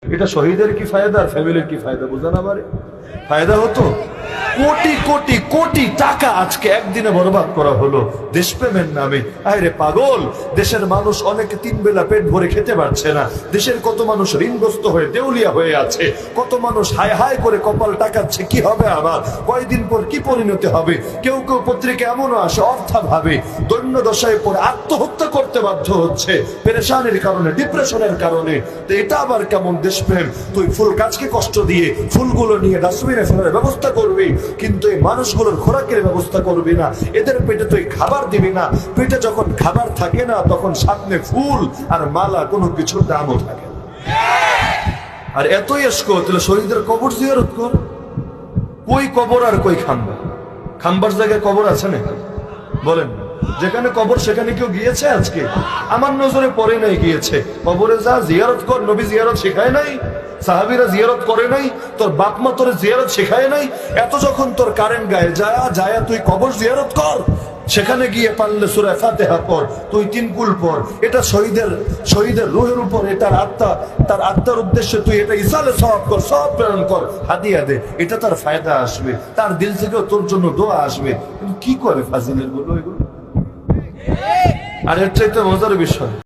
এটা শহীদের কি ফায়দা আর ফ্যামিলির কি ফায়দা বুঝেন আমারে? ফায়দা হতো কোটি কোটি কোটি টাকা আজকে একদিনে বরবাদ করা হলো দেশপ্রেমের নামে। আরে পাগল, দেশের মানুষ অনেকে তিন বেলা পেট ভরে খেতে পারছে না, দেশের কত মানুষ ঋণগ্রস্ত হয়ে দেউলিয়া হয়ে আছে, কত মানুষ হায় হায় করে কপাল টাকাচ্ছে কি হবে আমার, কয়দিন পর কি পরিণতি হবে। কেউ কেউ পত্রিকা এমনও আসে অর্থাভাবে দৈন্য দশায় পরে আত্মহত্যা করতে বাধ্য হচ্ছে পেরেশানির কারণে, ডিপ্রেশনের কারণে। তো এটা আবার কেমন দেশপ্রেম? তুই ফুল গাছকে কষ্ট দিয়ে ফুলগুলো নিয়ে ডাস্টবিনে ফেলার ব্যবস্থা করবি, কিন্তু এই মানুষগুলোর খোরাকের ব্যবস্থা করবি না, এদের পেটে তুই খাবার দিবি না। পেটে যখন খাবার থাকে না তখন সামনে ফুল আর মালা কোনো কিছুর দামও থাকে না। আর এতই এসকো তাহলে শহীদের কবর জিয়ারত কর। কই কবর আর কই খাম্বার? খাম্বার জায়গায় কবর আছে না? বলেন, যেখানে কবর সেখানে কেউ গিয়েছে আজকে? আমার নজরে পড়ে নাই গিয়েছে। কবরে যা জিয়ারত কর, নবী জিয়ারত শেখায় নাই, সাহাবীরা জিয়ারত করে নাই, তোর বাপ মা তোর জিয়ারত শেখায় নাই। এত যখন তোর কারেন্ট গায়ে যায় তুই কবর জিয়ারত কর, সেখানে গিয়ে পারলে সূরা ফাতিহা পড়, তুই তিন কুল পড়। এটা শহীদের রূহের উপর, এটার আত্মা, তার আত্মার উদ্দেশ্যে তুই এটা ইসালে সওয়াব কর, সওয়াব প্রেরণ কর, হাদিয়া দে, এটা তার ফায়দা আসবে, তার দিল থেকেও তোর জন্য দোয়া আসবে। কিন্তু কি করে ফাজিলের গুলো এগুলো? আর এর চাইতে মজার বিষয়,